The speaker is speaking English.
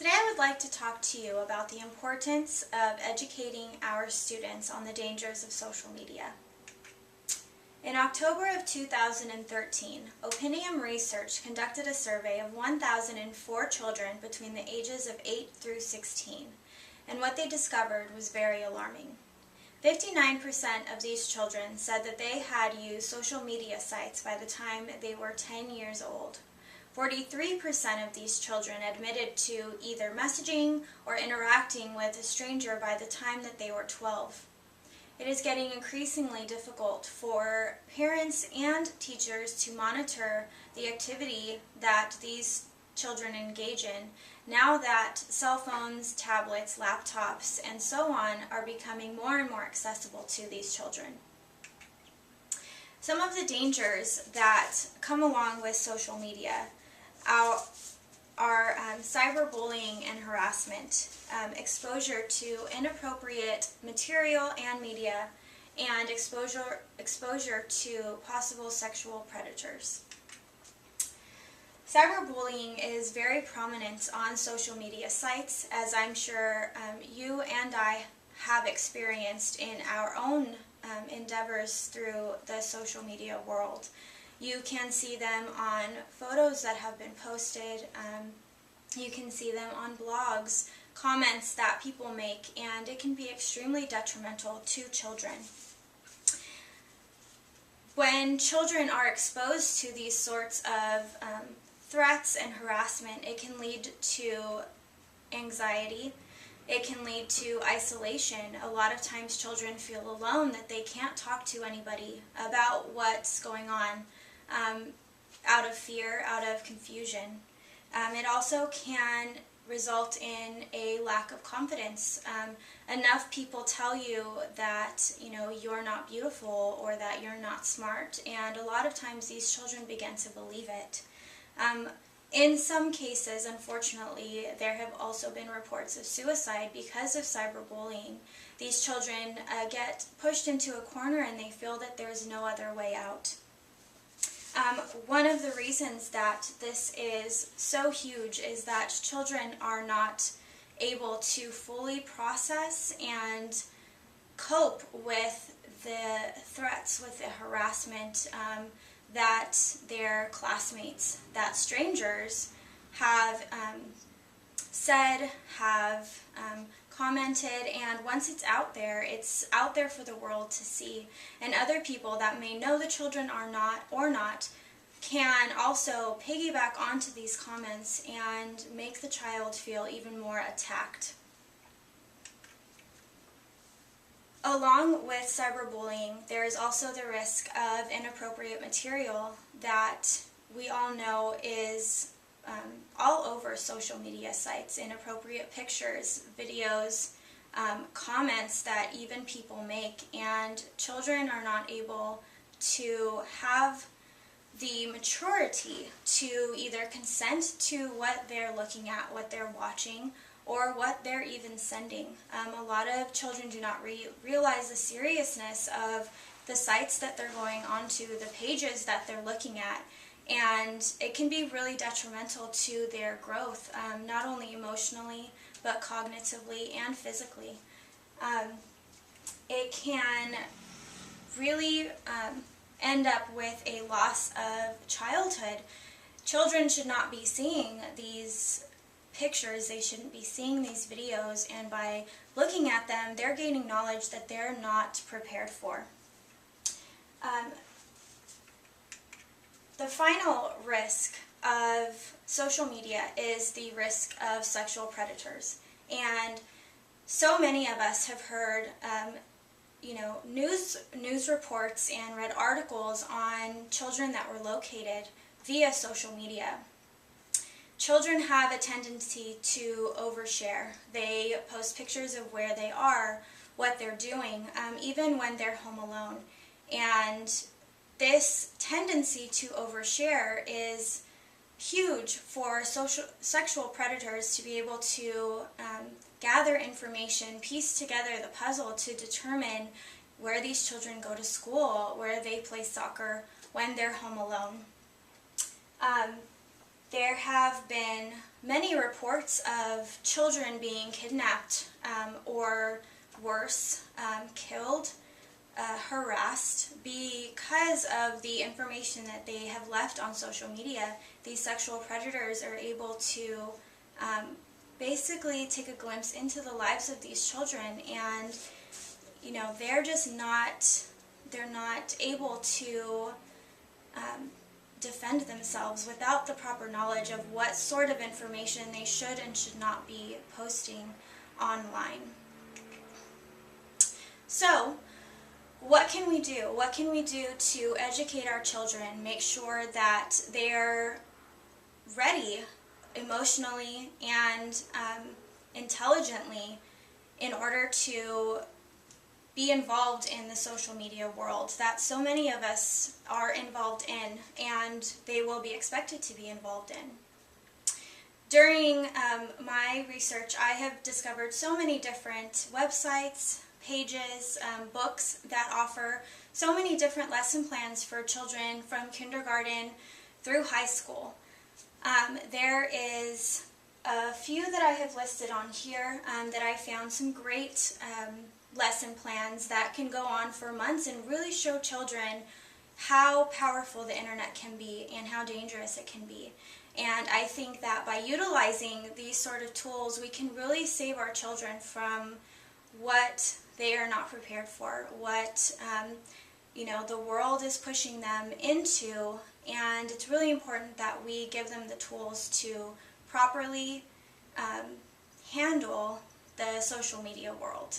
Today I would like to talk to you about the importance of educating our students on the dangers of social media. In October of 2013, Opinium Research conducted a survey of 1,004 children between the ages of 8 through 16, and what they discovered was very alarming. 59% of these children said that they had used social media sites by the time they were 10 years old. 43% of these children admitted to either messaging or interacting with a stranger by the time that they were 12. It is getting increasingly difficult for parents and teachers to monitor the activity that these children engage in now that cell phones, tablets, laptops, and so on are becoming more and more accessible to these children. Some of the dangers that come along with social media are cyberbullying and harassment, exposure to inappropriate material and media, and exposure to possible sexual predators. Cyberbullying is very prominent on social media sites, as I'm sure you and I have experienced in our own endeavors through the social media world. You can see them on photos that have been posted, you can see them on blogs, comments that people make, and it can be extremely detrimental to children. When children are exposed to these sorts of threats and harassment, it can lead to anxiety, it can lead to isolation. A lot of times children feel alone, that they can't talk to anybody about what's going on. Out of fear, out of confusion. It also can result in a lack of confidence. Enough people tell you that you're not beautiful or that you're not smart, and a lot of times these children begin to believe it. In some cases, unfortunately, there have also been reports of suicide because of cyberbullying. These children get pushed into a corner and they feel that there's no other way out. One of the reasons that this is so huge is that children are not able to fully process and cope with the threats, with the harassment that their classmates, that strangers have said, have commented, and once it's out there for the world to see. And other people that may know the children are not can also piggyback onto these comments and make the child feel even more attacked. Along with cyberbullying, there is also the risk of inappropriate material that we all know is all over social media sites. Inappropriate pictures, videos, comments that even people make, and children are not able to have the maturity to either consent to what they're looking at, what they're watching, or what they're even sending. A lot of children do not realize the seriousness of the sites that they're going onto, the pages that they're looking at, and it can be really detrimental to their growth, not only emotionally, but cognitively and physically. It can really end up with a loss of childhood. Children should not be seeing these pictures, they shouldn't be seeing these videos, and by looking at them, they're gaining knowledge that they're not prepared for. The final risk of social media is the risk of sexual predators. And so many of us have heard news reports and read articles on children that were located via social media. Children have a tendency to overshare. They post pictures of where they are, what they're doing, even when they're home alone. And this tendency to overshare is huge for sexual predators to be able to gather information, piece together the puzzle to determine where these children go to school, where they play soccer, when they're home alone. There have been many reports of children being kidnapped or worse, killed, harassed because of the information that they have left on social media. These sexual predators are able to basically take a glimpse into the lives of these children, and they're just they're not able to defend themselves without the proper knowledge of what sort of information they should and should not be posting online. So, what can we do? What can we do to educate our children, make sure that they're ready emotionally and intelligently in order to be involved in the social media world that so many of us are involved in, and they will be expected to be involved in? During my research, I have discovered so many different websites, pages, books that offer so many different lesson plans for children from kindergarten through high school. There is a few that I have listed on here that I found some great lesson plans that can go on for months and really show children how powerful the internet can be and how dangerous it can be. And I think that by utilizing these sort of tools, we can really save our children from what they are not prepared for, what the world is pushing them into, and it's really important that we give them the tools to properly handle the social media world.